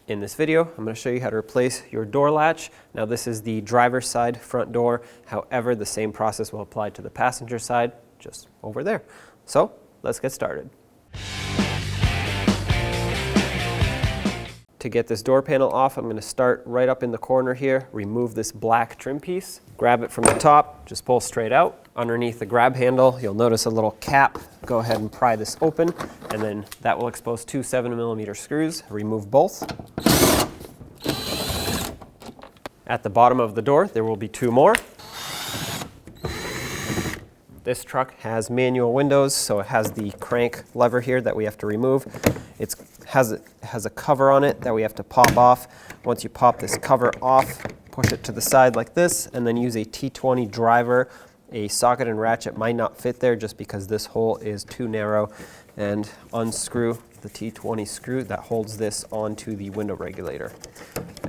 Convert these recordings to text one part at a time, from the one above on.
In this video, I'm going to show you how to replace your door latch. Now this is the driver's side front door. However, the same process will apply to the passenger side, just over there. So let's get started. To get this door panel off, I'm going to start right up in the corner here, remove this black trim piece, grab it from the top, just pull straight out. Underneath the grab handle, you'll notice a little cap. Go ahead and pry this open, and then that will expose two 7mm screws. Remove both. At the bottom of the door, there will be two more. This truck has manual windows, so it has the crank lever here that we have to remove. It has a cover on it that we have to pop off. Once you pop this cover off, push it to the side like this, and then use a T20 Driver. A socket and ratchet might not fit there just because this hole is too narrow, and unscrew the T20 screw that holds this onto the window regulator.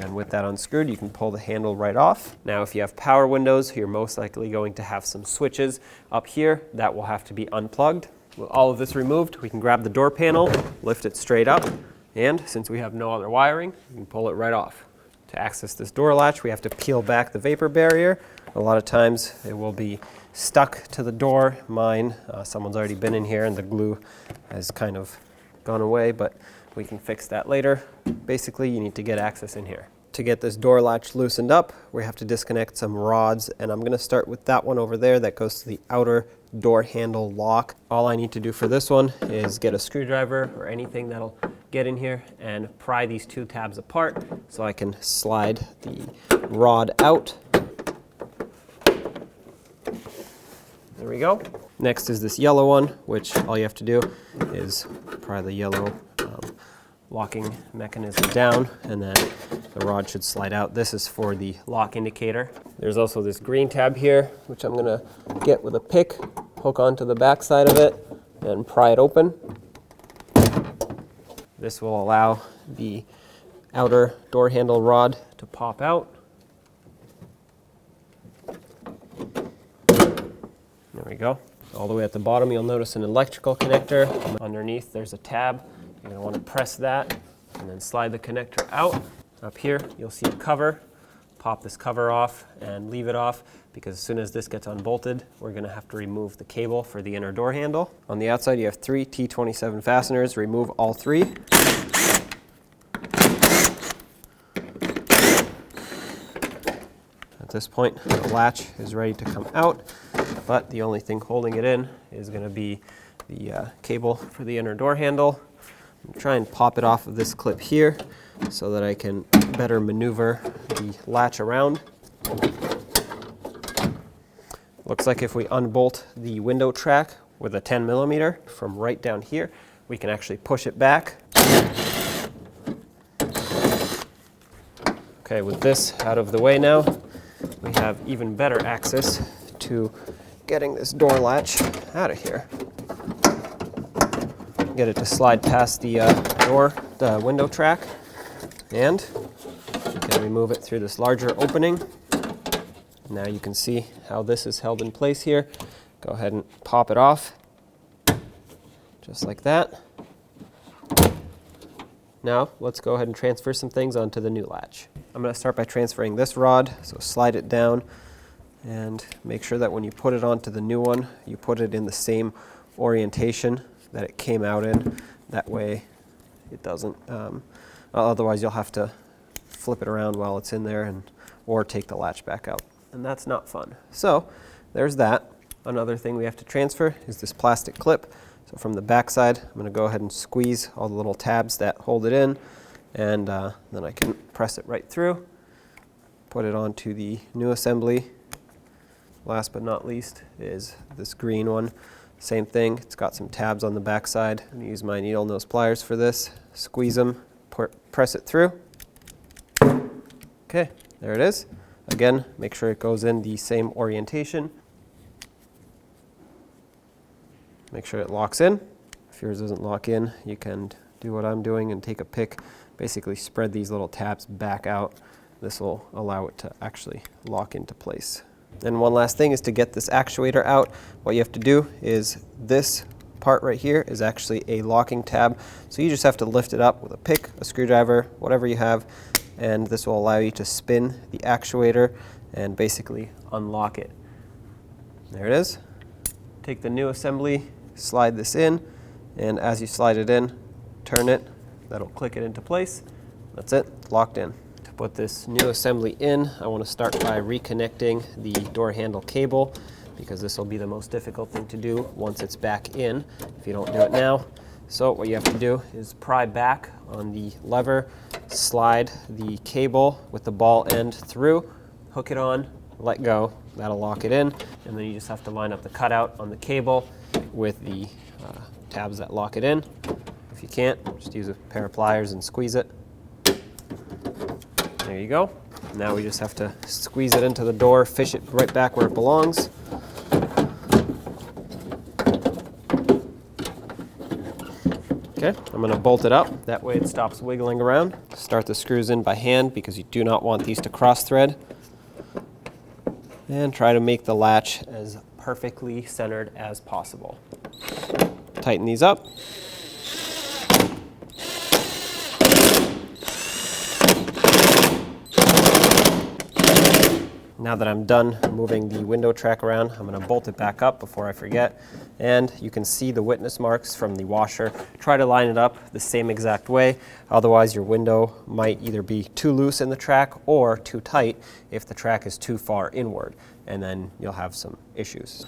And with that unscrewed, you can pull the handle right off. Now, if you have power windows, you're most likely going to have some switches up here that will have to be unplugged. With all of this removed, we can grab the door panel, lift it straight up, and since we have no other wiring, you can pull it right off. To access this door latch, we have to peel back the vapor barrier. A lot of times it will be stuck to the door. Mine, someone's already been in here and the glue has kind of gone away, but we can fix that later. Basically, you need to get access in here. To get this door latch loosened up, we have to disconnect some rods, and I'm going to start with that one over there that goes to the outer door handle lock. All I need to do for this one is get a screwdriver or anything that'll get in here and pry these two tabs apart so I can slide the rod out. There we go. Next is this yellow one, which all you have to do is pry the yellow locking mechanism down, and then the rod should slide out. This is for the lock indicator. There's also this green tab here, which I'm gonna get with a pick, hook onto the back side of it, and pry it open. This will allow the outer door handle rod to pop out. There we go. All the way at the bottom, you'll notice an electrical connector. Underneath, there's a tab. You're going to want to press that and then slide the connector out. Up here, you'll see a cover. Pop this cover off and leave it off, because as soon as this gets unbolted, we're going to have to remove the cable for the inner door handle. On the outside, you have three T27 fasteners. Remove all three. At this point, the latch is ready to come out, but the only thing holding it in is going to be the cable for the inner door handle. Try and pop it off of this clip here so that I can better maneuver the latch around. Looks like if we unbolt the window track with a 10mm from right down here, we can actually push it back. Okay, with this out of the way now, we have even better access to getting this door latch out of here. Get it to slide past the window track, and you can remove it through this larger opening. Now you can see how this is held in place here. Go ahead and pop it off, just like that. Now let's go ahead and transfer some things onto the new latch. I'm going to start by transferring this rod, so slide it down and make sure that when you put it onto the new one, you put it in the same orientation that it came out in. That way it doesn't, otherwise you'll have to flip it around while it's in there or take the latch back out. And that's not fun. So there's that. Another thing we have to transfer is this plastic clip. So from the back side, I'm going to go ahead and squeeze all the little tabs that hold it in, and then I can press it right through, put it onto the new assembly. Last but not least is this green one. Same thing, it's got some tabs on the back side. I'm going to use my needle nose pliers for this. Squeeze them, press it through. Okay, there it is. Again, make sure it goes in the same orientation. Make sure it locks in. If yours doesn't lock in, you can do what I'm doing and take a pick. Basically spread these little tabs back out. This will allow it to actually lock into place. And one last thing is to get this actuator out. What you have to do is this part right here is actually a locking tab. So you just have to lift it up with a pick, a screwdriver, whatever you have, and this will allow you to spin the actuator and basically unlock it. There it is. Take the new assembly, slide this in, and as you slide it in, turn it, that'll click it into place. That's it, locked in. To put this new assembly in, I want to start by reconnecting the door handle cable, because this will be the most difficult thing to do once it's back in, if you don't do it now. So what you have to do is pry back on the lever, slide the cable with the ball end through, hook it on, let go, that'll lock it in, and then you just have to line up the cutout on the cable with the tabs that lock it in. If you can't, just use a pair of pliers and squeeze it. There you go. Now we just have to squeeze it into the door, fish it right back where it belongs. Okay, I'm going to bolt it up. That way it stops wiggling around. Start the screws in by hand because you do not want these to cross thread. And try to make the latch as perfectly centered as possible. Tighten these up. Now that I'm done moving the window track around, I'm going to bolt it back up before I forget. And you can see the witness marks from the washer. Try to line it up the same exact way, otherwise your window might either be too loose in the track or too tight if the track is too far inward, and then you'll have some issues.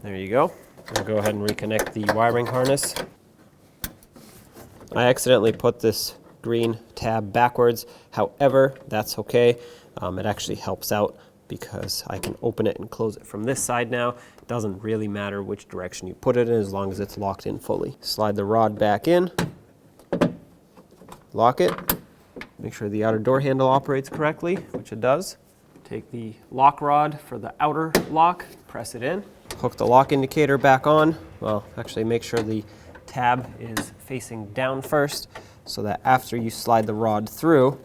There you go. I'll go ahead and reconnect the wiring harness. I accidentally put this green tab backwards. However, that's okay. It actually helps out because I can open it and close it from this side now. It doesn't really matter which direction you put it in as long as it's locked in fully. Slide the rod back in, lock it, make sure the outer door handle operates correctly, which it does. Take the lock rod for the outer lock, press it in, hook the lock indicator back on. Well, actually make sure the tab is facing down first, so that after you slide the rod through,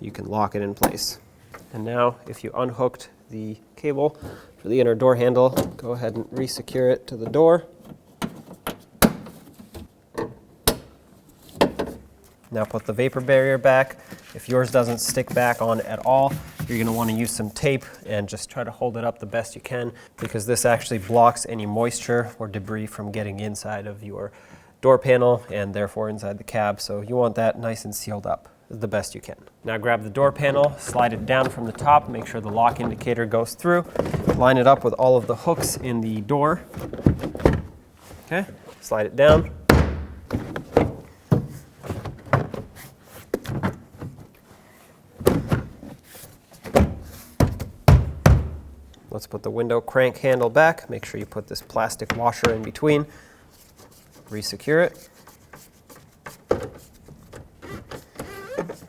you can lock it in place. And now, if you unhooked the cable for the inner door handle, go ahead and re-secure it to the door. Now put the vapor barrier back. If yours doesn't stick back on at all, you're going to want to use some tape and just try to hold it up the best you can, because this actually blocks any moisture or debris from getting inside of your door panel and therefore inside the cab. So you want that nice and sealed up the best you can. Now grab the door panel, slide it down from the top, make sure the lock indicator goes through, line it up with all of the hooks in the door. Okay, slide it down. Let's put the window crank handle back. Make sure you put this plastic washer in between. Re-secure it.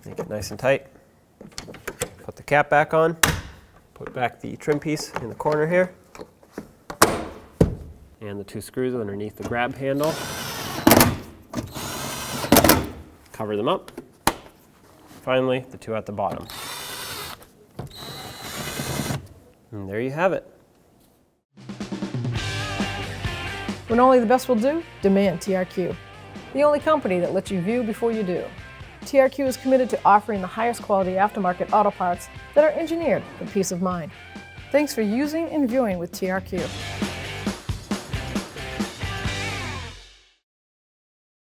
Make it nice and tight. Put the cap back on. Put back the trim piece in the corner here. And the two screws underneath the grab handle. Cover them up. Finally, the two at the bottom. And there you have it. When only the best will do, demand TRQ. The only company that lets you view before you do. TRQ is committed to offering the highest quality aftermarket auto parts that are engineered for peace of mind. Thanks for using and viewing with TRQ.